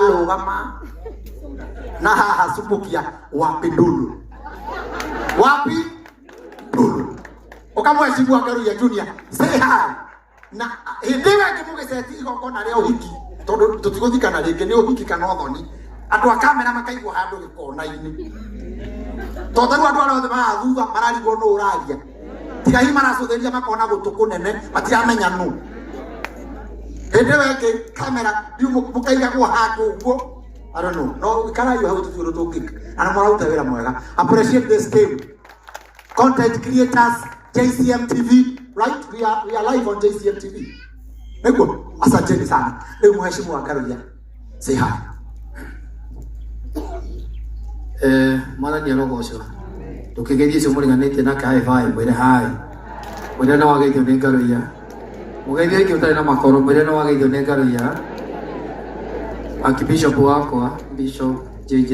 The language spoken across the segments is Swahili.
alogama na haha subukia wapi ndulu ukamweshibu Ngaruiya Junior say hi na hindiwe kimuge seti igokona ria uhiki tondu tutiguthikana ringi ni uhiki kana othoni andu a kamera makaigwa handu gikona-ini tondu andu arĩa othe marathutha mararigwo no uraria tiga hi maracuthĩria makona gũtũ kũnene matiramenya nũ hindiwe ki kamera mukaigagwo handu ũguo I don't know. No, can you have to do kick? And I'm out there. Appreciate this team. Content creators, JCM TV, right? We are live on JCM TV. Nego, asanteni sana. Leo mheshimu wa Ngaruiya. Say hi. Mara ni rogo sio. Tukigeje sio muri ganete na kai vai, mwere hai. Mwere na wageithio ni Ngaruiya. Mugeithio ki utari na makoro, mwere na wageithio ni Ngaruiya. Archbishop wakwa Bishop JJ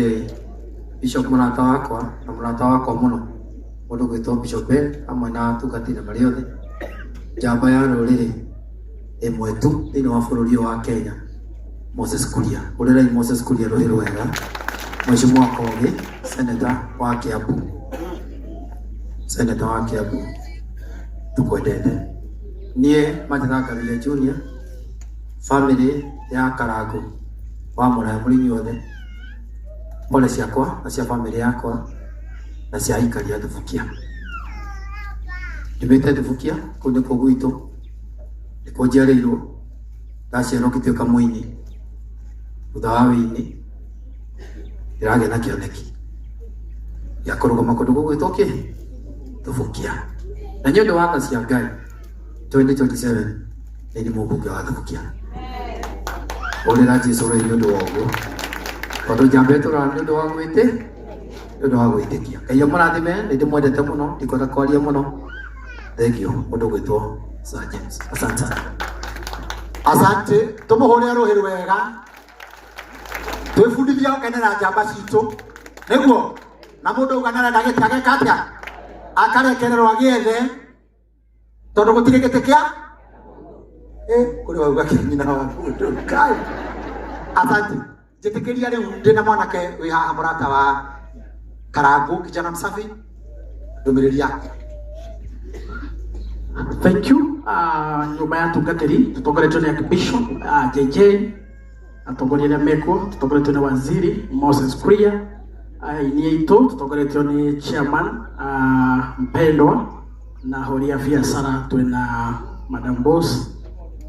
Bishop murata wakwa na murata wakwa muno mundu gwitwo Bishop amwe na tugatira mari othe njamba ya ruriri imwe tu thini wa bururi wa Kenya Moses Kuria urira Moses Kuria ruhi rwega mheshimiwa Kogi Senator wa Kiambu tukwendete nie Majina Ngaruiya Junior family ya Karago wa mwana muri nyothe pole ciakwa na cia family yakwa na cia aikari a Thubukia ndimite Thubukia kunde ko gwitu ndiko njiarĩirwo ndaciarwo ngĩtuĩka mũini thutha wa wĩini ndĩragĩa na kĩoneki gĩa kũrũgama kũndũ gũgwĩtwo kĩ Thubukia na nĩ ũndũ wa tha cia Ngai 2027 nĩ mũmbunge wa Thubukia Olera Jesu rai ndio wangu. Tondu njambe tura ndio wangu ite. Ndio wangu itikia. Ngai amurathime ndio mwendete muno, ndikora kwaria muno. Thank you. Mundu gwitwo Sir James. Asante. Asante. Tumuhore ruhi wega. Twifundithia ukenera njamba citu. Niguo. Na mundu uganara ndagĩtiage katia. Akarekererwo agĩethe. Tondu gũtirĩ gĩtĩ kĩa kuri wa gakini na wa kai asante jitekeria leo ndina mwanake wi haha murata wa Karago kijana msafi ndomiriri yako. Thank you nyumba ya tungatiri tutongoretwo ni Archbishop JJ atongoria meko tutongoretwo ni waziri Moses Kuria ni ito tutongoretwo ni chairman mpendwa na horia biashara twina Madam Boss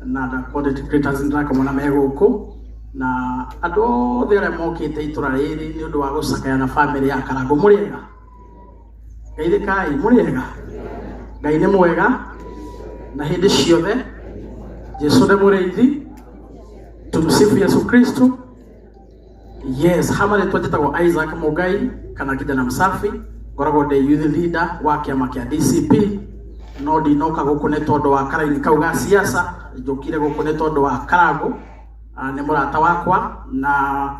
na da content creators ndaka mona megoko na ando thera mokite itura riri ni undu wa gucakaya na family ya Karago muriega gaithe kai muriega Ngai ni mwega na hindi ciothe Jesu ni muriithi tumsifu Yesu Kristo. Yes, hamare twetagwo Isaac Mugai kana kijana msafi ngoragwo ndi youth leader wa kiama kia DCP no ndinoka guku ni tondu wa karaini kau ga siasa njokire guku ni tondu wa Karago ni murata wakwa na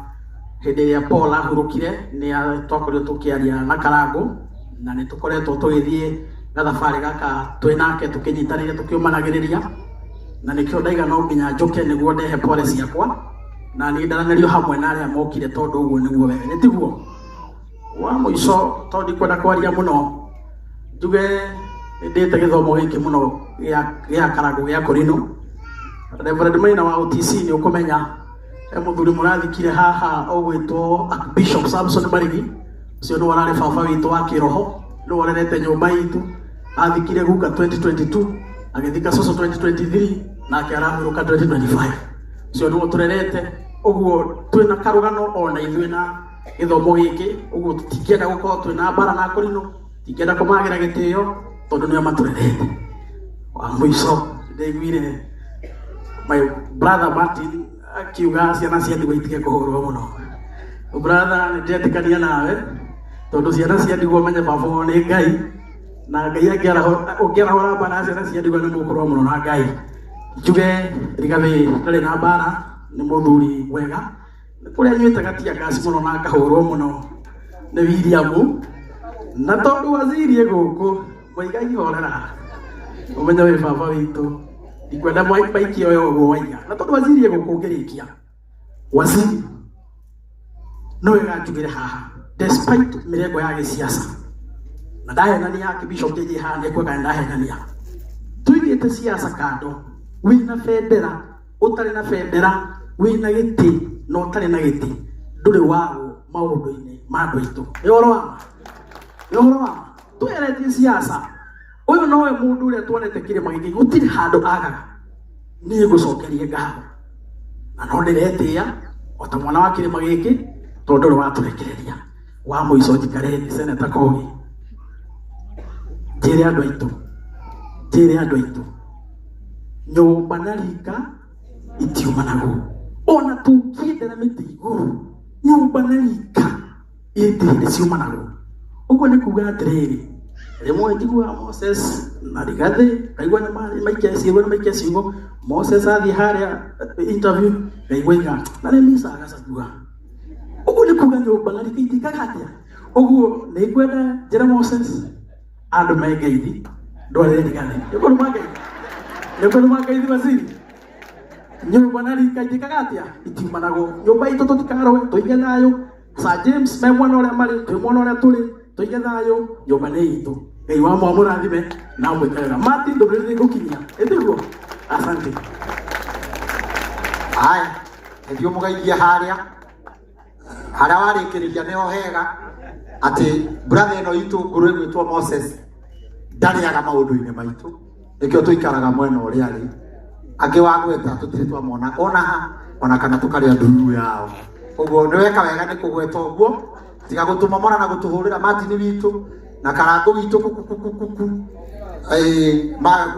hindi ya Paula hurukire ni twakorio tukiaria na Karago na ni tukoretwo tugithie na thabari gaka twinake tukinyitanire tukiumanagiriria na nikio ndaiga no nginya njoke niguo ndehe pole ciakwa na ni ndaranĩrio hamwe na aria mokire tondu uguo niguo wega ni tiguo wa muico tondu kwenda kwaria muno njuge ndete githomo giki muno ya Karago gya Korino Reverend Maina wa OTC ni ukumenya muthuri murathikire haha ogwitwo Archbishop Samson Barigi cio no warare baba witu wa kiroho no warerete nyumba itu athikire guka 2022 agithika soso 2023 na akaramuruka 2025 cio no turerete uguo twina karugano ona ithuĩ na githomo giki uguo tutikienda gukorwo twina bara na Korino tikienda kumagira gitio tondu nio maturerete wa muico ndeiguire my brother Martin akiuga ciana cia ndigwa itige kuhurwo muno brother ndetikania nawe tondu ciana cia ndigwa menye baba ni Ngai na Ngai angĩarahũra mbara ciana cia ndigwa nĩ mũkorwo muno na Ngai njuge Rigathi ndarĩ na mbara nĩ mũthuri wega kũrĩa nyuĩte gatia gasi muno na akahũrwo muno nĩ William na tondu wazirie gũkũ Mũigai horera umenye we baba witũ ndikwenda maikio yo gwo waiga na tondu wazirie gũkũ ngĩrĩkia waziri no wega njugire haha despite mirengo ya gisiasa na ndahenania Bishop JJ hane kwega ndahenania tuigite siasa kando wina bendera utari na bendera wina giti no utari na giti nduri wao maundu-ini mandu itu yorwa tuerete siasa uyu nowe mundu uria tuonete kirima giki gutiri handu agaga ni gucokerie ngatho na no ndiretia ota mwana wa kirima giki tondu ri waturekereria wa muico njikareni Senator Kogi njire andu aitu nyumba na rika itiumanagu ona tukiendera miti iguru nyumba na rika itire ciumanagu uguo ni kuga atiriri rimwe njigua Moses na Rigathi kaigua na maikia ciugo Moses athi haria interview kaigua iga na ni misa agacatua uguo ni kuga nyumba na rika itikaga atia uguo ni kwenda njira Moses andu megeithi ndware Rigathi Yoko magaithi waziri nyumba na rika itikaga atia itiumanagu nyumba itu tutikarowe tuige thayo Sir James me mwana uria mari twi mwana uria turi tuige thayo nyumba ni itu ngai wa mwamurathime na mwikaraga mati nduriri gukinya etiguo asante haya ndio mugaithia haria warikiriria niho hega ati brother eno itu nguru gwitwo Moses ndariaga maundu-ini maitu nikio tuikaraga mwena uria ari angi wagweta tutire twamona ona kana tukaria nduru yao uguo ni weka wega ni kugweta uguo tiga gutuma mona na gutuhurira matini witu na karango witu kukukukuku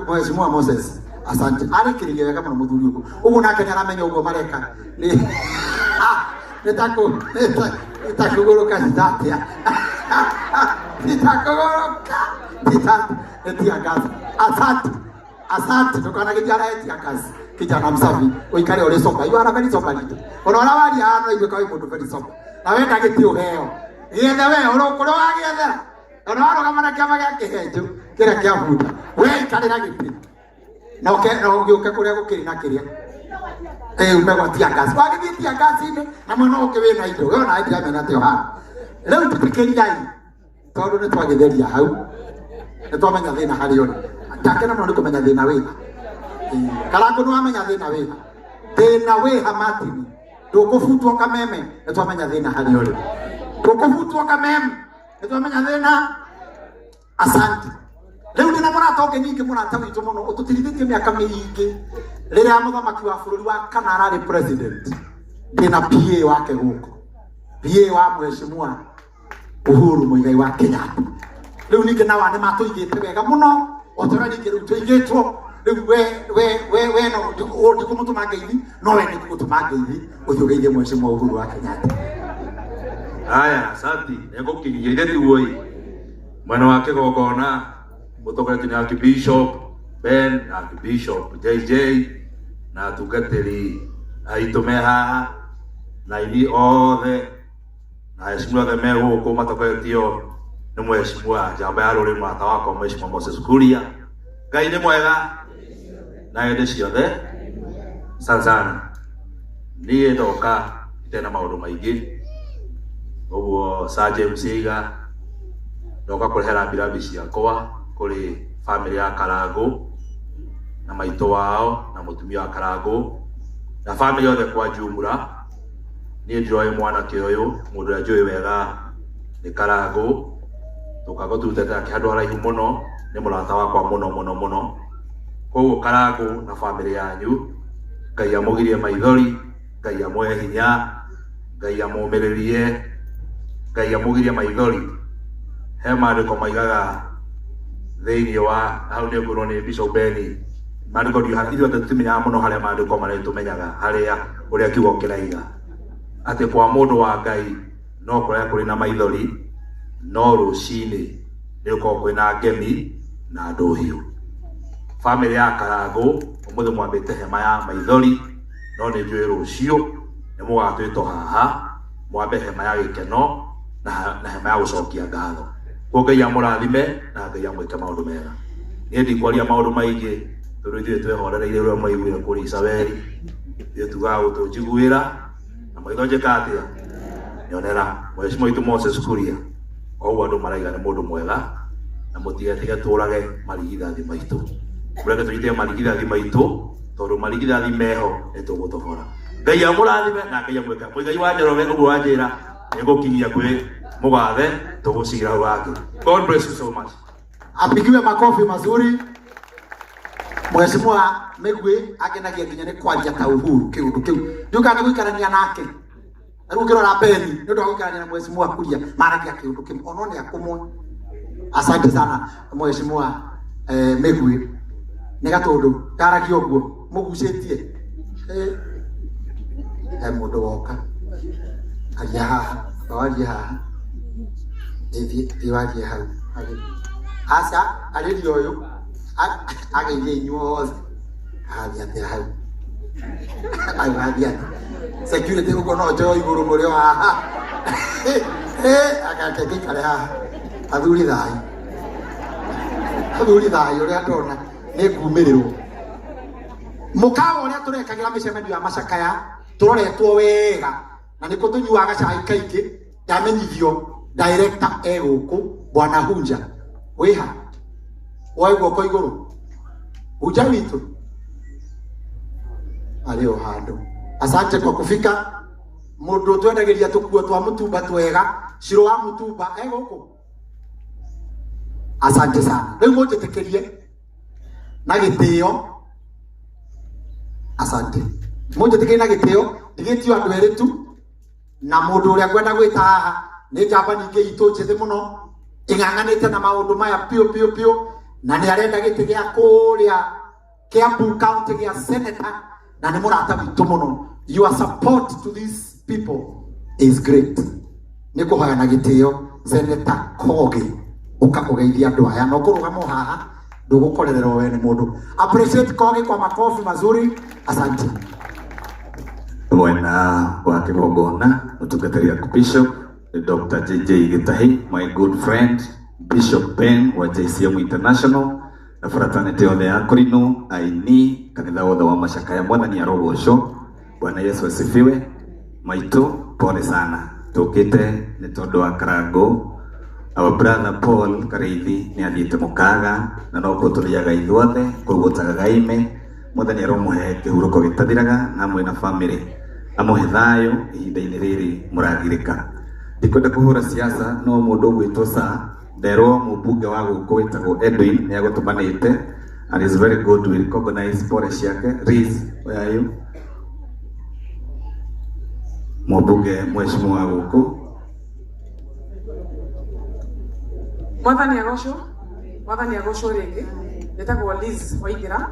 mheshimiwa Moses asante arikiriria wega muno muthuri uguo nake ni aramenya uguo mareka ni nitakugoroka nitatia etia kazi asante tukana kijana etia kazi kijana msafi uikare ole soka you are very soka lito ona wali hano iwe kai mundu very soka na wenda gitio heo yethe we urokoro wagethera ona waro kama na kiama gya kihenjo kira kya buda we ikare na giti na uke kuria gukiri na kiria umegwatia kazi wagitia kazi ni na mwana uke we na indo we ona idia mena teo ha leo tutikiriai tondu ni twagetheria hau nitwamenya thina hari uri takena no nikumenya thina wina karango no amenya thina wina matini ndukufutwo kameme nitwamenya thina hari uri ndukufutwo kameme nitwamenya thina asante leo ndina murata onge nyingi murata witu muno ututirithĩtie miaka miingi riria muthamaki wa bururi wa kana arari president ndina PA wake guko PA wa mheshimiwa Uhuru Muigai wa Kenyatta riu ninge na wane matuigite wega muno otora ninge riu tuigitwo riu we no ndikumutuma ngeithi no we ndikumutuma ngeithi uthiugeithie mheshimiwa Uhuru wa Kenyatta haya asante nigukinyia ire tuoi mwana wa kigogona mutokoretio ni Archbishop Ben na Archbishop JJ na atungatĩri aitũ me haha na ini othe na mheshimiwa othe me gũkũ matokoretio nĩ mheshimiwa njamba ya rũrĩrĩ mũrata wakwa mheshimiwa Moses Kuria Ngai nĩ mwega na hĩndĩ ciothe sana niĩ ndoka itena maũndũ maingĩ ũguo Sir James Iga ndoka kũrehera mbirambi ciakwa kũrĩ family ya Karangu na maitũ wao na mutumia wa Karangu na family yothe kwa jumla niĩ ndiroĩ mwanake ũyũ mũndũ ũrĩa njũĩ wega nĩ Karangu tukago tutete handũ haraihu mũno nĩ mũrata wakwa mũno koguo Karangu na family yanyu Ngai amũgirie maithori Ngai amũhe hinya Ngai amũmĩrĩrie Ngai amũgirie maithori he maandĩko maigaga thĩinĩ wa hau nĩ ngũrwo nĩ Bishop Beni maandĩko ithuothe tũtimenyaga mũno harĩa maandĩko marĩa tũmenyaga harĩa ũrĩa kiugo kĩraiga atĩ kwa mũndũ wa Ngai no kũrĩa kũrĩ na maithori no rũcinĩ nĩ gũkorwo kwĩna ngemi na ndũhiũ family ya Karangu ũmũthĩ mwambĩte hema ya maithori no nĩ njũĩ rũciũ nĩ mũgatwĩtwo haha mwambe hema ya gĩkeno na hema ya gũcokia ngatho ko Ngai amũrathime na Ngai amwĩke maũndũ mega niĩ ndikwaria maũndũ maingĩ tondũ ithuĩ twehorereire ũrĩa mwaiguire kũrĩ Isabeli ithuĩ tugaga gũtũnjiguĩra na maitho njĩka atĩa nyonera mheshimiwa itu Moses Kuria o wandu maraiga ni mundu mwega na mutigatiga turage marigithathi maitu mureke tuite marigithathi maitu tondu marigithathi meho etugutobora ngai amurathime na ngai amweka muigai wa Njoroge uguo wanjira nigukinyia kwi mugathe tugucira wake. God bless you so much. Apigiwe makofi mazuri. Mheshimiwa Megwe agenagia nginya ni kwaria ta Uhuru kiundu kiu nduka na guikarania nake riu kirora peni ndu guikarania na Mheshimiwa Kuria maragia kiundu kiu ono ni akumwe. Asante sana Mheshimiwa Megwe ni gatundu ndaragia uguo mugucetie mundu woka aria haha waria haha waria hau asa aririo uyu ageithia inyuothe athia atia hau athia security guko no njoyo iguru murio haha agake gikare haha athuri thai uria ndona ni ngumirirwo mukawa uria turekagira micemenio ya macakaya turoretwo wega na niko tunyuaga cai kaingi ndamenyithio director eguku bwana Hunja wiha waigwo kwa iguru Hunja witu alio hando. Asante kwa kufika mundu twendagiria tukuo twa mutumba twega ciro wa mutumba eguku. Asante sana riu munjitikirie na gitio. Asante munjitikirie na gitio ndigitio andu eritu na mundu uria kwenda gwita haha ni njamba ningi itu njithi muno ing'ang'anite na maundu maya pio na ni arenda giti gia kuria Kiambu County gia senator na ni murata witu muno. Your support to these people is great. Ni kuhaya na gitio Senator Kogi ukakugeithia andu aya no kurugamo haha ndugukorererwo we ni mundu. Appreciate Kogi kwa makofi mazuri. Asante. Mwena wa kigongona utungatiri ya Bishop Dr. JJ Gitahi, my good friend Bishop Ben wa JCM International na fraternity yothe ya Korino aini kanitha wothe wa macakaya mwathani ya rogosho. Bwana Yesu asifiwe. Maitu pole sana tukite ni tondu wa Karango. Our brother Paul Karithi ni athiite mukaga na no kuturiaga ithuothe kurugutaga gaime mwathani aromuhe kihuruko gitathiraga na mwina family amuhe thayo ihinda-ini riri muragirika. Ndikwenda kuhura siasa no mundu gwitosa Ndero mubunge wa guku witagwo Edwin ni agutumanite and is very good to recognize pole ciake. Riz, where are you? Mubunge mheshimiwa wa guku mwathani agocwo ringi ndetagwo Liz Waithira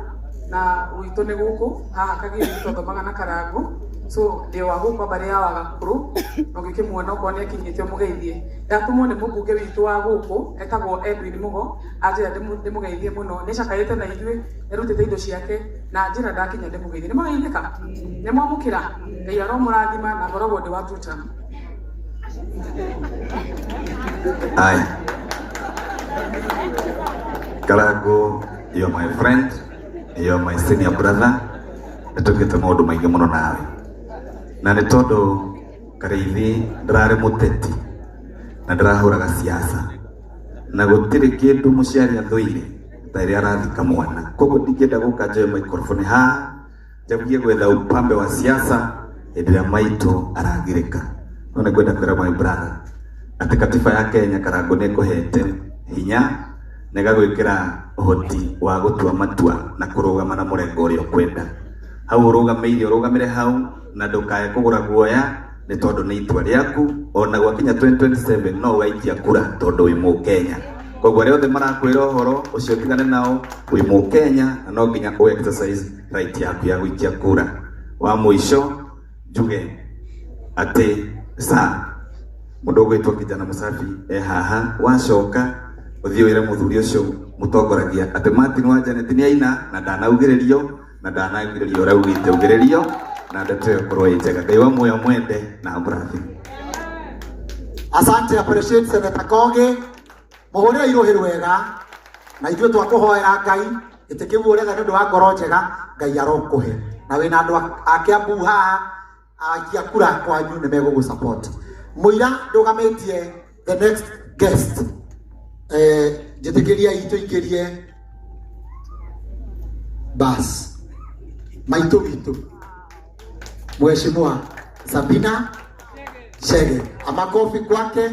na uitu ni guku haha kagiri tuthomaga na Karango so ndio wa guku bari ya Wagakuru no gikimwona uko ni akinyite mugeithie ndatumwo ni mubunge witu wa guku etagwo Edwin Mugo ajira ndimugeithie muno ni cakaite na ithwe erutite indo ciake na njira ndakinya ndimugeithie ni magaithika ni mwamukira ngai aromurathima na ngoragwo ndi watuta. Hi. Karango, you're my friend, you're my senior brother. Netugite maundu maingi muno nawe. Na ni tondu Karithi ndarari muteti na ndarahuraga siasa. Na gutiri kindu muciari athuire tairi arathika mwana. Koguo ndingenda guka njoe microphone ha njambie gwetha upambe wa siasa hindira maitu aragirika. No ni kwenda kwira my brother ati katiba ya Kenya Karango ni kuhete hinya nega gwikira uhoti wa gutua matua na kurugama na murengo uria kwenda hau urugameire urugamire hau na ndukae kugura guoya ni tondu ni itua riaku ona gwakinya 2027 no waikia kura tondu wi mu Kenya. Koguo ria othe marakwira uhoro ucio tigane nao wi mu Kenya na no nginya ku exercise right yaku ya gwikia kura. Wa muico njuge ati sa mundu gwitwo kijana Musafi haha wacoka uthio wira muthuri ucio mutongoragia ati Martin wa Janet ni aina na ndanaugiririo na ndanagiririo raugite ugiririo na ndateo korwo njega ngai wa moyo mwende na mbrathi. Asante, appreciate Senator Kogi muhore irohiru wega na ithwe twakuhoera ngai itikibu uretha ndu wa ngoro njega ngai arokuhe na wina andu a Kiambu haha akia kura kwanyu ni megugu support. muira ndugametie the next guest jetekeria itu ingerie bas maito vitu Mheshimiwa Sabina Chege. Amakofi kwake,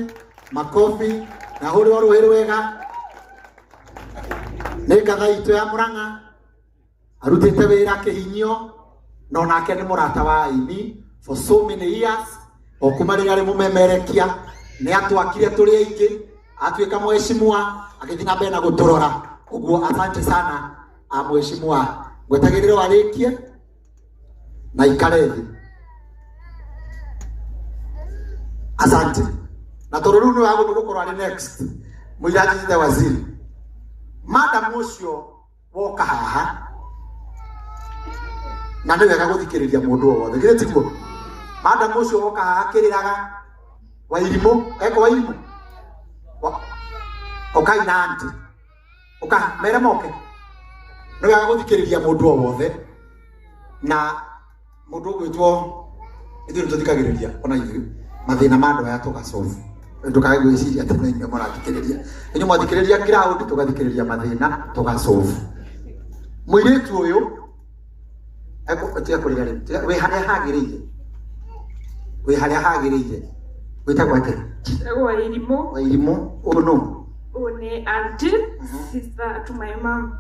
makofi na huri waru wega. Nĩngatha itu ya Murang'a arutĩte wĩra kĩhinyio no nake nĩ mũrata wa aini for so many years. O kuma rĩrĩa arĩ mũmemerekia nĩ atwakire tũrĩ aingĩ, atuĩka mheshimiwa agĩthiĩ na mbere na gũtũrora. Ũguo asante sana mheshimiwa, ngwetagĩrĩra warĩkie na ikare thĩ. Asante. Na tondũ rĩu nĩ wagũthiĩ gũkorwo arĩ next mũira njĩte waziri. Madam ucio woka haha na nĩ wega gũthikĩrĩria mũndũ o wothe. Githĩ tiguo? Madam ucio woka haha kĩrĩraga Wairimu, eko Wairimu. Okaina anti. Oka mere moke. Nĩ wega gũthikĩrĩria mũndũ o wothe. Na mũndũ ũgwĩtwo ithuĩ tũthikagĩrĩria ona ithuĩ mathĩna ma andũ aya tũgasolve. Ndukae gwĩciria atĩ nĩ inyuĩ mũrathikĩrĩria. Inyuĩ mwathikĩrĩria crowd tũgathikĩrĩria mathĩna tũgasolve. Mũirĩtu ũyũ tia kũrĩa rĩ we harĩa hagĩrĩire. We harĩa hagĩrĩire. Wĩtagwo atĩa? Wairimu. Wairimu ũno. One auntie, sister to my mom.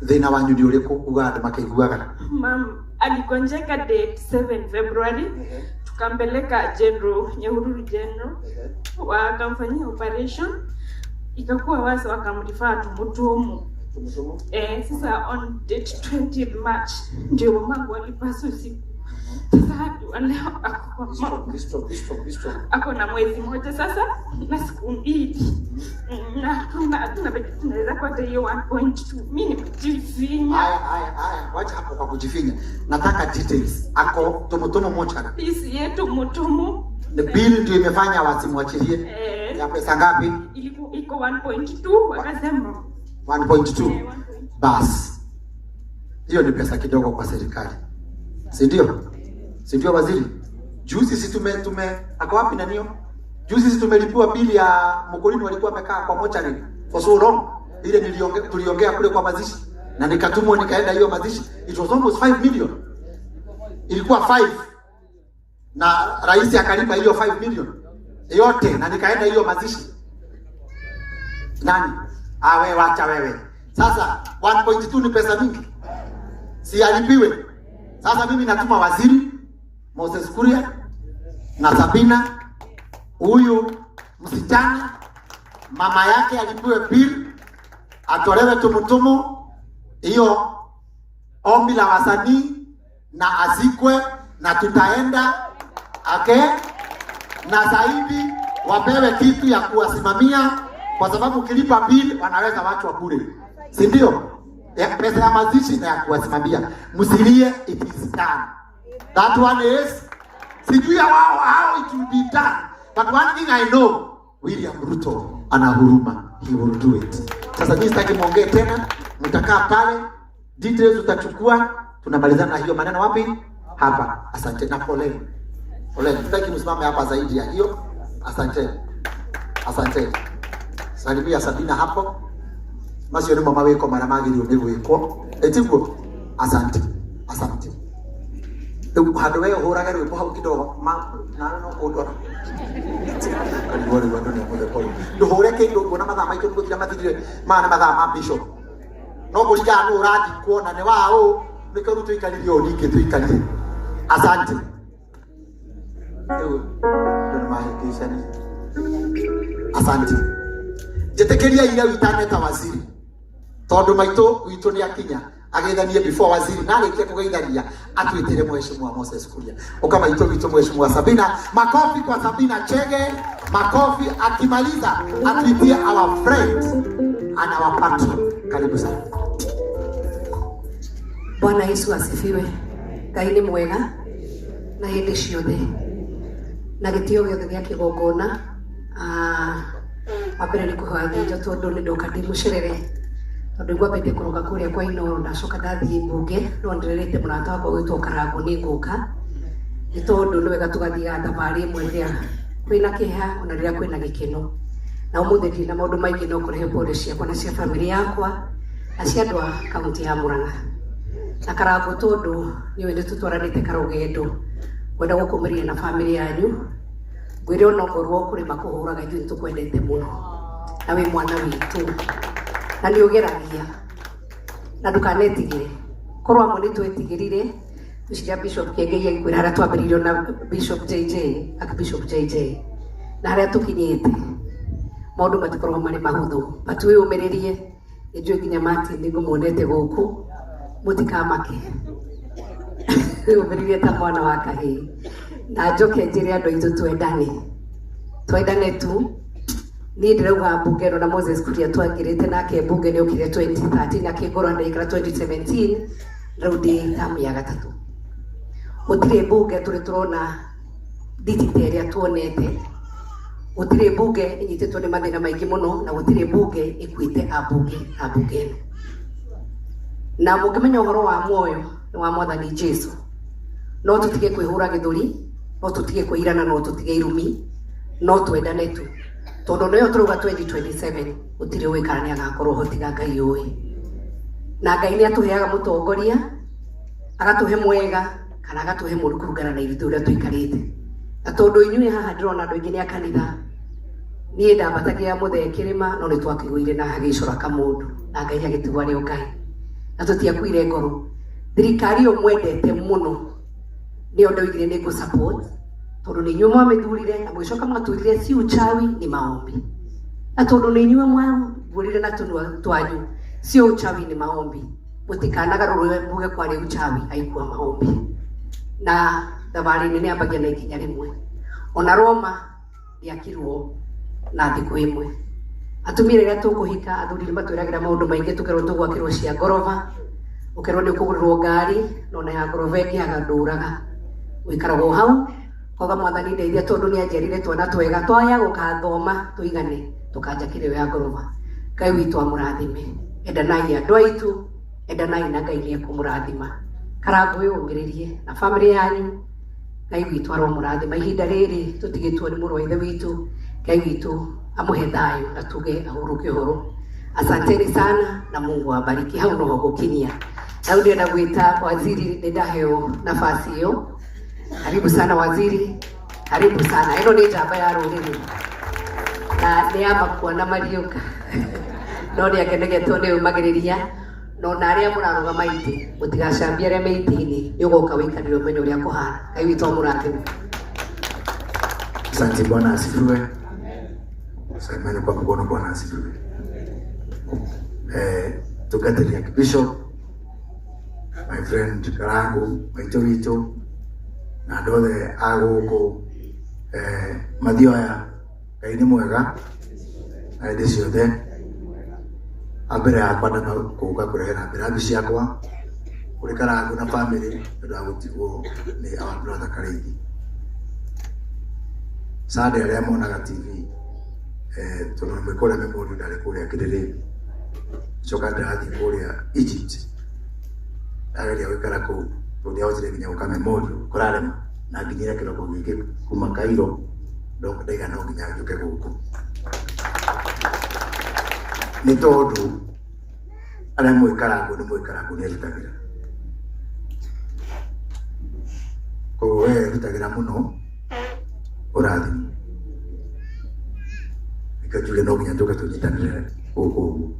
Thĩna wanyu nĩ ũrĩkũ kuga andũ makĩiguaga? Mom aligonjeka date 7 February. Tukampeleka General Nyahururu General. Wakamfanyia operation. Ikakuwa wasa wakamrifaa Tumutumu. Sasa on date 20th March ndio mamangu alipaswa usiku. Sasa hadi leo ako na mwezi mmoja sasa na siku mbili. Na tunaweza kupata hiyo 1.2. Mimi nimejifinya. Haya, wacha hapo kwa kujifinya. Nataka details. Ako Tumutumu mocha. Pisi yetu Tumutumu. The bill ndio imefanya wasimwachilie. Ya pesa ngapi? Iko 1.2 wakasema. 1.2. Bas. Hiyo ni pesa kidogo kwa serikali. Si ndio? Si ndio waziri? Juzi si tume ako wapi na nio? Juzi si tumelipiwa bili ya Mkolini walikuwa wamekaa kwa mochari for so long. Ile tuliongea kule kwa mazishi na nikatumwa nikaenda hiyo mazishi. It was almost 5 million. Ilikuwa 5. Na rais akalipa hiyo 5 million yote na nikaenda hiyo mazishi. Nani? Wewe wacha wewe. Sasa 1.2 ni pesa mingi. Si alipiwe. Sasa mimi natuma waziri Moses Kuria na Sabina, huyu msichana mama yake alipiwe bill, atolewe Tumutumu, hiyo ombi la wasanii na azikwe na tutaenda na zaidi wapewe kitu ya kuwasimamia, kwa sababu kilipa bill wanaweza watu wa bure. Si ndio? Pesa ya mazishi na ya kuwasimamia. Msilie, it is done. That one is sijui how it will be done. But one thing I know, William Ruto ana huruma. He will do it. Sasa mimi sitaki muongee tena. Mtakaa pale. Details utachukua. Tunamalizana na hiyo maneno wapi? Hapa. Asante na pole. Pole. Sitaki msimame hapa zaidi ya hiyo. Asante. Asante. Salimia Sabina hapo. Masio ni mama weko maramagiri unegwiko. Etiguo. Asante. Asante. Hado wewe horaga rwimbo hau kidogo na no kudora. Kali wale ndio pole pole. Ndio hore kidogo na mathaa maitũ gũthira mathirire mana mathaa ma bishop. No kũringa no ũrathi kuona nĩ wao nĩkĩo rĩu tũikarĩrie o ningĩ tũikarire. Asante. Ndio mahikishani. Asante. Jetekeria ile witaneta waziri. Tondũ maitũ witũ nĩ akinya agethanie before waziri na arĩkia kũgeithania atwĩtĩre mheshimiwa Moses Kuria. Ukama ito witũ mheshimiwa Sabina. Makofi kwa Sabina Chege. Makofi akimaliza atwitie our friend and our patron. Karibu sana. Bwana Yesu asifiwe. Ngai nĩ mwega na hĩndĩ ciothe. Na gĩtĩo gĩothe gĩa kĩgongona wambere nĩ kũhoya thĩnjo tondũ nĩ ndoka ndĩ mũcerere. Tondũ ngwambĩte kũroga kũrĩa kwa Inooro ndacoka ndathiĩ mbunge no ndĩrĩte mũrata wakwa gwĩtwo Karangu nĩ ngũka. Nĩ tondũ nĩ wega tũgathiaga thabarĩ ĩmwe rĩa kwina kiha ona riria kwina gikeno na umuthi ndina maundu maingi no kurehe pole ciakwa na cia family yakwa na cia andu a kaunti ya Murang'a na Karangu tondu niwe ndi tutwaranite karugendo kwenda gukumiria na family yanyu gwire ona ngorwo kuri makuhuraga ithuĩ tukwendete muno na wi mwana witu na ni ugeragia na ndukanetigire korwo amwe ni twetigirire Bishop Bishop Kengei aikwira haria twambiriirio na Bishop JJ Archbishop JJ na haria tukinyite maundu matikorwo mari mahuthu batwi umiririe ijue nginya mati ningo muonete guku mutikamake umiririe ta mwana wa kahii na njoke njire andu aitu twendane tu ni ndirauga mbungero na Moses Kuria twangirite nake mbunge ni ukire 2013 na kigoro ndaikara 2017 raundi tamu ya gatatu utire mbunge turi turona dititeria tuonete utire mbunge inyititwo ni mathina maingi muno na utire mbunge ikuite ambunge na mukimenya uhoro wa muoyo ni wa Mwathani Jesu no tutige kwihura githuri no tutige kwirana no tutige irumi no twendane tu tondu niyo turuga 2027 utire wikara ni agakorwo hotiga Ngai uwi na Ngai ni atuheaga mutongoria agatuhe mwega kana agatuhe mundu kurugana na ithuĩ uria tuikarite na tondu inyuĩ haha ndirona andu aingi ni a kanitha niĩ ndambatagia muthee kirima no ni twakiguire na hagicura kamundu na Ngai agitigwo ari o Ngai na tutiakuire ngoro thirikari umwendete muno ni undu igire ni support tondu ni inyuĩ mwamithurire na mwicoka mwatwirire si uchawi ni maombi na tondu ni inyuĩ mwamvurire na tunua twanyu si uchawi ni maombi mutikanagarurwe mbuge kwari uchawi aikua maombi na thabari nene ambagia na ikinya rimwe ona Roma yakirwo na thiku imwe atumire ria tukuhika athuri matwiragira maundu maingi tukerwo tugwakirwo cia ngorova ukerwo ni kugurirwo ngari nona ya ngorova ingi aganduraga wikaragwo hau koga Mwathani ndeithia tondu ni anjerire twana twega twaya gukathoma tuigane tukanja kireo ya ngorova Ngai witu amurathime endanai andu aitu endanai na Ngai ni akumurathima Karangu yumiririe na family yanyu Ngai witu aromurathima ihinda riri tutigitwo ni muru wa ithe witu Ngai witu amuhe thayu na tuge ahuruke horo asanteni sana na Mungu awabariki hau no gukinyia na ndio ndagwita waziri ndaheo nafasi hiyo karibu sana waziri karibu sana ino ni njamba ya ruriri na ni amba kuona Mariuka no ni akenegetwo ni umagiriria no na aria murarugama iti mutigacambia aria meiti-ini ni ugoka wikarire umenye uria kuhana Ngai witu amurathime. Asante Bwana asifiwe. Samahani kwa mkono Bwana asifiwe. Tukatilia Bishop my friend Karangu maito witu na ndothe aguku mathio aya Ngai ni mwega na ndi ciothe ambere akwa na kuga kurehera mbirathi ciakwa kuri Karangu na family ndio agutigwo ni our brother Kareithi sade aria monaga TV tondu mwikore me mundu ndari kuria kiriri coka ndathi kuria Egypt ageria wikara kuu tondu ahotire nginya gukame mundu kurarema na nginyira kiroko giki kuma Cairo ndongo ndaiga no nginya njuke guku ni tondu aria mwikarangu ni erutagira koguo we erutagira muno urathimo ikajuge no nginya njuke tunyitanire guku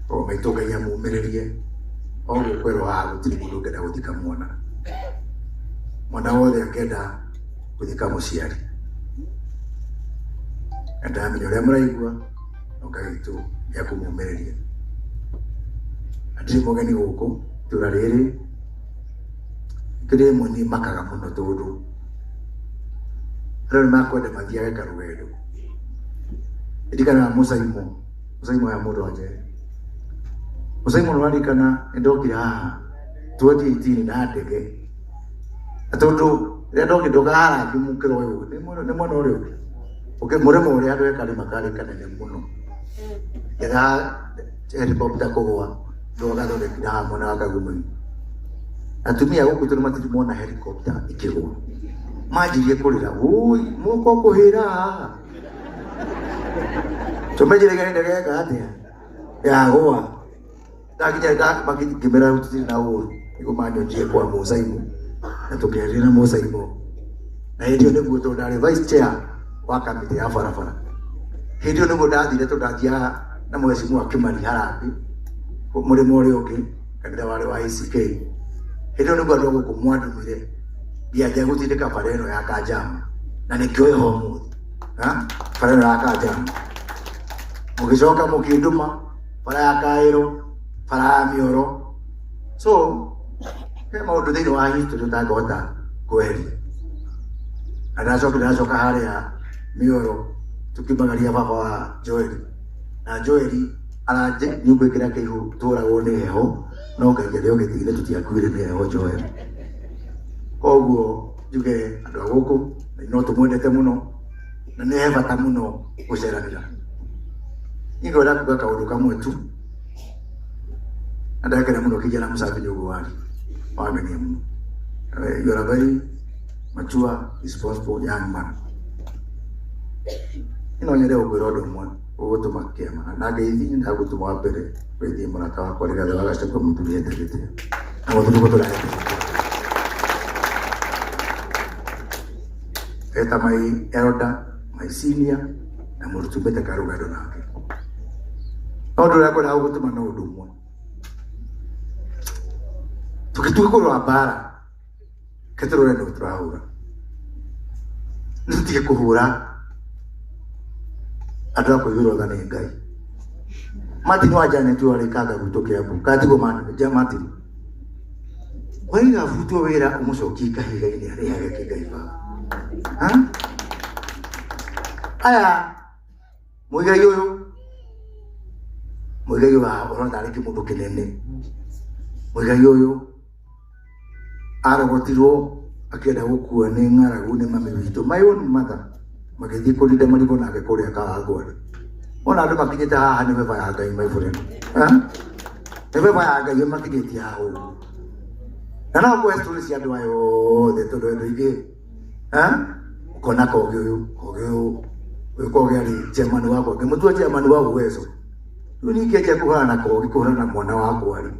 o maito Ngai amumiririe o gukwero ha gutiri mundu ngenda guthika mwana wothe akenda guthika muciari enda minyo ria muraigua no Ngai ya kumumiriria atiri mugeni guku tura riri kire muni makaga muno tondu rero makwenda mathiage karugendo ndikana musaimo ya mundu anje musaimo rwarikana ndokira haha 2018 na ndege tondu ria ndoka hara kimukiro uyu ni mwana uriu muremo uria andu ekari makari kanene muno getha helicopter kugwa ndoga thondekire hamwe na Kagumui atumia guku turi matirimona helicopter ikigwa majirie kurira ui muko kuhira tumejire gende geka atia ya goa dakija dak bagi gimera uti na uru iko manyo je kwa mozaimu na tukiarira mozaimu na hiyo ndio ndo ndari vice chair wa kamiti ya farafara hiyo ndio ndathire tundathia na mheshimiwa Kimani Harambe muri muri oke kanitha wale wa ICK hiyo ndio ndo gukumwandumire bia jagu tindika pareno ya kajama na nikioe homu ha pareno ya kajama mugicoka mukinduma para ya kairo para ya mioro so he maundu thiini wa history tutangihota kweheria anacoka haria mioro tukibagaria baba wa Joeli na Joeli araje nyumba ikira kihu turagwo ni heho no ngai ndio githire tutiakuire ni heho Joeli koguo njuge andu aguku no tumwendete muno na ni hebata muno guceranira nigo la kuga kaundu kamwe tu andakira muno kijana musafi nyogo wali wameni muno you are a very mature responsible young man ino nyere ubirodo mwe ugutuma kema na ngeithi ndagutuma mbere kwethi murata wakwa rigathe wagacokwa muturi etete na muturi gutura eta my elder my senior na murutu bete karugado nake odo yako na ugutuma no udumwe tukituko bara ketero no traura nitike kuhura adako yuro dane ngai mati no ajane tu ale kaga gutokea bu katigo man jamati wenga futu wera umusoki kahiga ile ale yake kigaiba ha aya muigayo wa ora dale ki mudo kinene muigayo ara gotiro akenda gukua ni ng'aragu ni mami witũ my own mother magĩthiĩ kũrinda marigũ nake kũrĩa Kawangware ona andũ makinyĩte haha nĩ beba ya Ngai my friend nĩ beba ya Ngai makinyĩtie haha ũguo na no kwe stories cia andũ aya othe tondũ andũ aingĩ ũkona kogi ũyũ kogi arĩ chairman wakwa ngĩmũtua chairman wa Uwezo rĩu ningĩanjia kũhũrana na kogi kũhũrana na mwana wakwa rĩ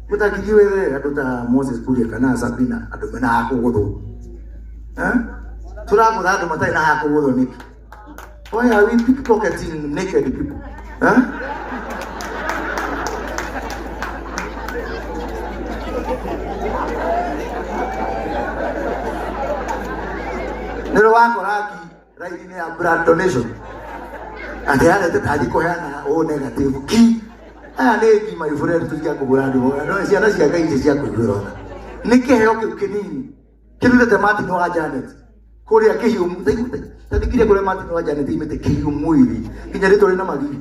mutakijiwe wewe andu ta Moses Kuria kana Sabina andu mena hakuguthu turakutha andu matai na hakuguthu niki why are we pickpocketing naked people nero wako raki raini ya blood donation ati ale tataji koheana o negative ki aya negi my friend tukia kugurani no ciana cia Ngai cia kuigurona niki heo kinini kirute mati no Janet kuria kihiu tathikire kuria mati no Janet imete kihiu mwili kinya rito rina magi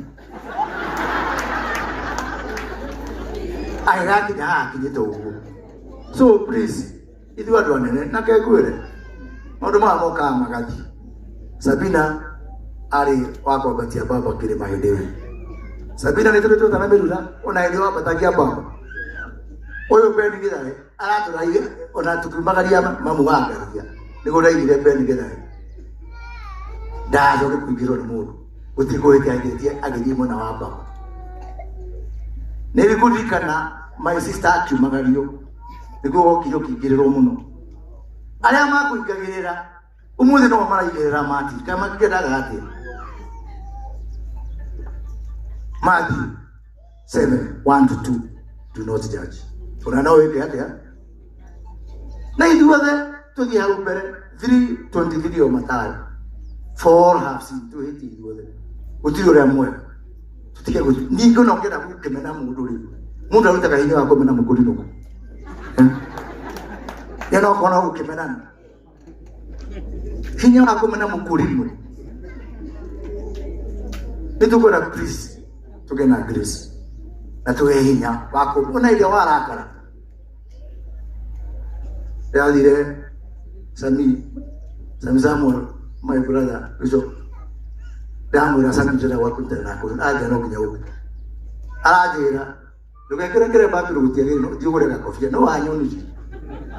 ai raki da kinyete ugu so please ithu andu anene na kegwire maundu ma moka magati Sabina ari wako batia baba kile mahendewe Sabina ni tuto tana merura ona ile wa batagia baba oyo bendi gidare ara to rai ona tukumagaria mamu wangaria nigo rai ile bendi gidare da zo ku biro ni mundu utiko ite agetie mona wa baba nilikulikana my sister akumagario nigo okiro kigiriro muno aria makuigagirira umuthi no maraigirira mati kama kidaga ati Matthew 7:1-2 do not judge. Unana weke yake ya na iduothe tuthi hau mbere 3:23 o Mathayo 4 have seen to hate iduothe utiri uria mwega tutige guthi ningo no ngenda gukemena mundu ri mundu arutaga hinya wa kumena mukuri nuko ya no kona gukemena hinya wa kumena mukuri nuko nitukora Kristo tugena grace na tuwe hinya wako una ile warakara yalire Sami Samuel my brother Bishop damu ya Sami jana wako tena ko aja no kinyau ajira ndugekere kere batu rugutia no jugure ka kofia no anyoni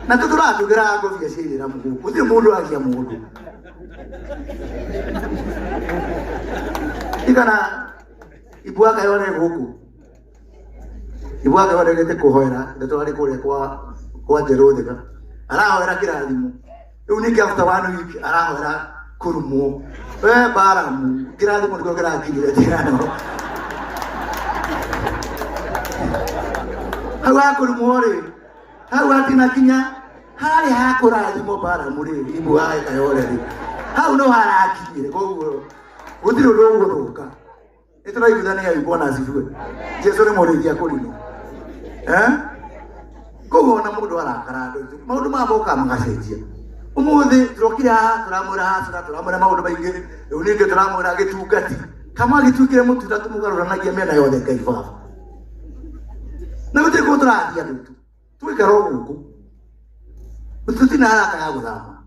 na tuturatukira ngobia ciira mugu kuthire mundu agia mundu ikana ibwaga yone guku ibwaga yone gete kuhoera ndetwari kuria kwa Jerothega arahoera kirathimo riu ningi after 1 week arahoera kurumo baramu kirathimo ndiko kirakirire tirano hawa kurumo ri hawa tina kinya hari hakurathimo baramu ri ibwaga kayore ri hau no harakire koguo gutire undu guthuka ituraiguithania ibona asifiwe Jesu ni muriithia kurino koguo na mundu arakara andu maundu maboka magacenjia umuthi turokire haha turamwira maundu maingi riu ningi turamwira gitungati kama gituikire mutunda tumugaruranagia miena yothe Ngai Baba na gutire ko turathia ndu twikara guku tutina haraka ya guthama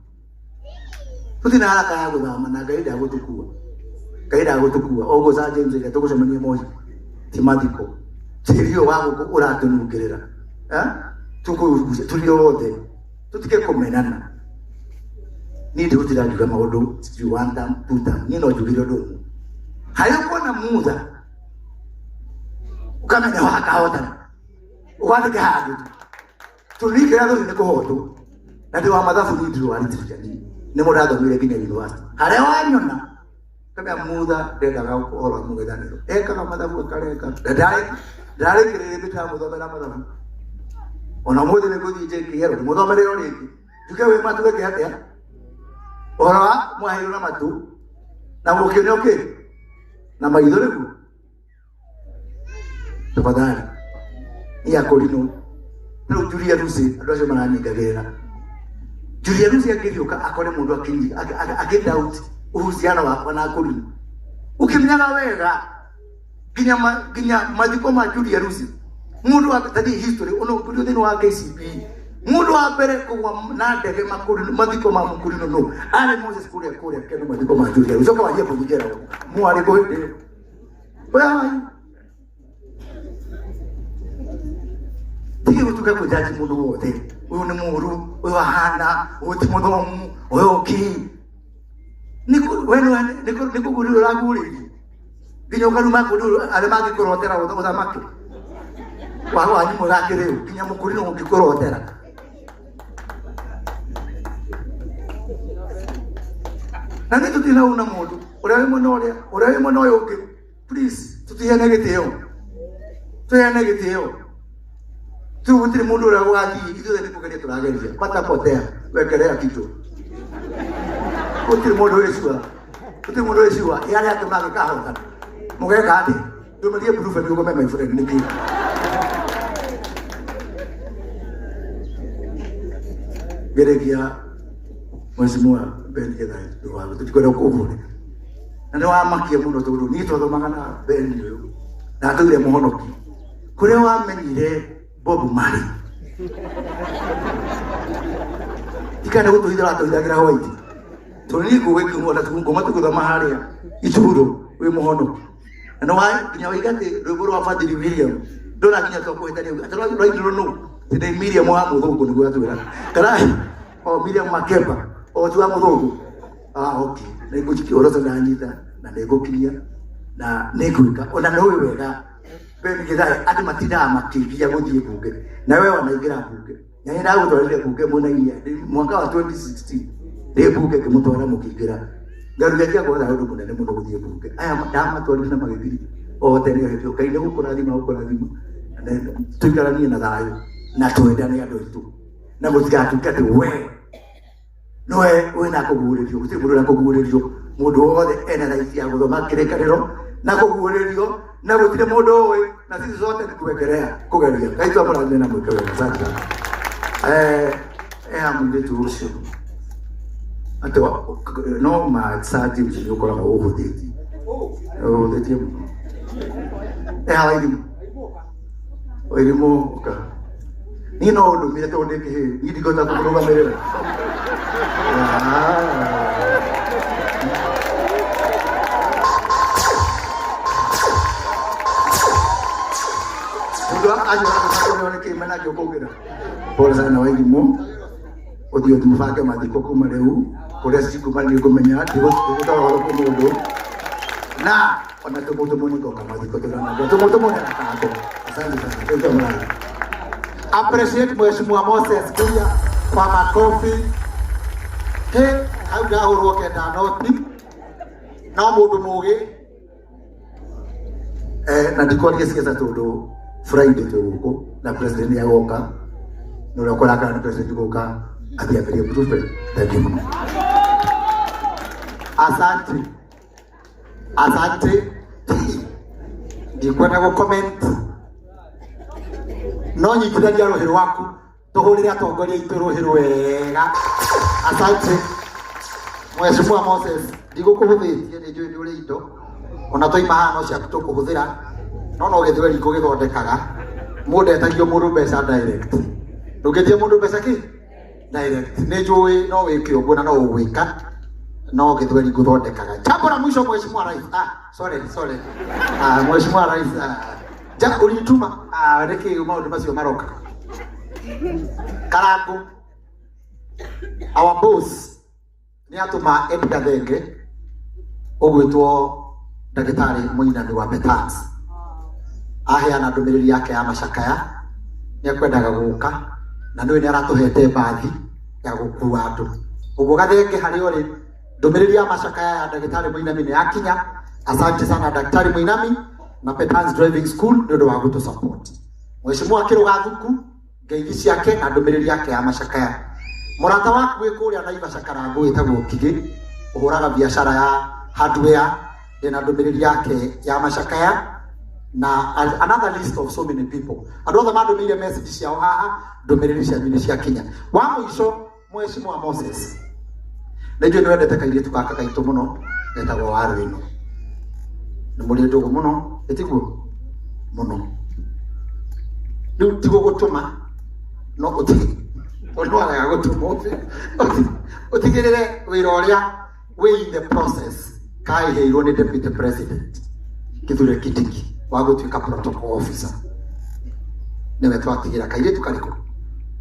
tutina haraka ya guthama na Ngai ndagutukua Ngai ndagutukua ogo sa James ke tugucemania moja timathiko tirio wago uratunungirira tukuguce turio wothe tutike kumenana ni ndio tirajuga maundu sijui one time two time ni no jugire ndu hayuko na mutha ukamenya wakahotana ugathika handu tunikira thu ni kuhotu na ndi wa mathabu ni ndio aritijani ni murathomire nginya university haria wanyona kama mutha ndendaga gukorwo mugithaniro ekaga mathabu akareka ndari kirire bitamu thomera mathabu ona muthi ni guthii JKL muthomere ro ringi njuke we matuge ke atia ora mwahiro na matu na mukene okay na maitho riku tafadhali ya kolino no Julia Lucy andu acio maranyingagirira Julia Lucy akiriuka akore mundu akinyi agidoubt uhusiano wakwa na kolino ukimnyaga wega ginya mathiko ma Julia Lucy mundu akatadi history ono kudio thini wa KCP mundu wa mbere kugwa na ndege makuru mathiko ma mukurino no ale Moses kuria kenu mathiko ma Julia Lucy ucoka wajia kugera mwari ko ndi baya tigi gutuka kujaji mundu wothe uyu ni muru uyu ahana uyu ti muthomu uyu ki niko guri raguri nginya kanuma kuru ale magi kurotera uthamaki waho anyi murakire nginya mukurino ungikurotera nani tutina una mundu urawe mono uke please tutiyane giteo tu utiri mundu urawathi ithuothe nikugeria turageria patapotea wekerea kitu utiri mundu ecua yale atumage kahotana mugeka ati tumerie proof ni uko my friend niki geregia mheshimiwa Ben Githai ndio tutikore kuvune na ndio amakie muno turu ni twathomaga na Ben uyu na tuire muhonoki kuria wamenyire Bob Marley tikana gutuithira atuithagira white tuni kuwekimwa tukungoma tukuthoma haria ituro we muhonoki na wai kinya waigate rwimbo rwa Fadhili William ndona kinya twakwetania atarwa rwaindo no tene Miriam wa muthungu niguo atwira karai o Miriam Makeba o tuwa muthungu okay niguchiki oroto na nyita na negukiria na neguika ona no wega Ben Githai ati matinda makigia guthie bunge na wewe wanaingira bunge na nenda gutwarire bunge munaia mwaka wa 2016 ndi bunge kimutwara mukigira ngarugia kwa nda ndu munene muno guthie bunge aya ndama twarire na magithiri o tene hio kaine gukurathima na tuikaranie na thayo na twendane andu itu na gutigatuke we noe na kuguririo gutiri mundu na kuguririo mundu wothe ena raithi ya guthoma kirekaniro na kuguririo na gutire mundu we na sisi zote ni kuwekelea kugeria kaitwa mara nena mwekeweka sasa amwinde turucio ato no ma sati mjini ukora ma uhudeti muno wairimu ka nino ndo mire to ndeke he ndi gota kuruga merera ndio aje kwa sababu ni kimana kiokogira pole sana wairimu uthio thubange mathiko kuma riu kuria cikuma ni ngumenya ndigutwara ku mundu na ona tumutumu ni ngoka mathiko tunana tumutumu na kako. Asante sana. Thank you mwana. Appreciate Mheshimiwa Moses Kuria kwa makofi. Hau ndahurwo kenda noti no mundu mugi na ndikorie cieza tondu Friday tuguku na president agoka no ukora kana president goka athiambirie mtupe. Thank you. Asante ndikwenda go comment no nyitithania ruhi rwaku tuhurire atongoria itu ruhi rwega. Asante Mheshimiwa Moses, ndigukuhuthitie ni njui ni uri indo ona toima hano cia tukuhuthira no githweri kugithondekaga mundu etagio mundu mbeca direct ndugitie mundu mbeca ki direct ni njui no wike uguo na no ugwika no githweri guthondekaga. Jambo la mwisho Mheshimiwa Rais, Mheshimiwa Rais, ulituma reke maundu macio maroka Karangu our boss ni atuma Edgar Thenge ugwitwo Ndagitari Muinami wa Betans aheana ndumiriri yake ya macakaya ni akwendaga guka na niwe ni aratuhete bathi ya gukua andu. Uguo Gathenge hari uri ndumiriri ya macakaya ya Ndagitari Muinami ni yakinya. Asante sana Daktari Muinami na Betans Driving School ni undu wa gutu support. Mheshimiwa Kirugathuku ngeithi ciake na ndumiriri yake ya macakaya. Murata waku wikuria Naivasha Karangu itagwo Kigi uhuraga biashara ya hardware ina ndumiriri yake ya macakaya na another list of so many people. Another man ndumiriri message ciao haha ndumiriri cia mini cia Kenya. Wa muico Mheshimiwa Moses najua niwendete kairitu gaka kaitu muno etagwo Warwino ni muri ndugu muno etiguo muno riu tigo gutuma no uti onwara gutuma utigirire wira uria we in the process kai heirwo ni deputy president Kithure Kindiki wa gutuika protocol officer niwe twatigira kairitu kariko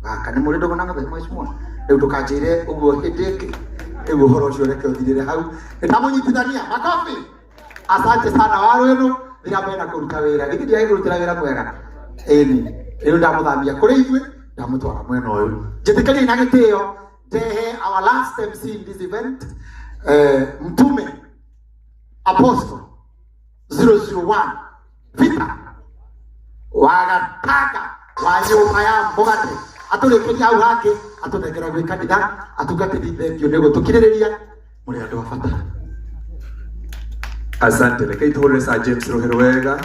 gaka ni muri ndugu na Mheshimiwa riu ndukanjire uguo hindiki ewe horo ucio reke uthirire hau nitamunyitithania makofi. Asante sana Warwino thira mena kuruta wira githiri ya kurutira wira mwega eni riu ndamuthamia kuri ithui ndamutwara mwena uyu njitikaria na gitio tehe our last MC in this event Mtume Apostle 001 Peter wagataka wa nyumba ya Mbogate aturekeria hau hake atunengera gwi kanitha atungatiri thengio nego tukiririria muri andu a bata. Asante, reke tuhurire Sir James Rohero wega.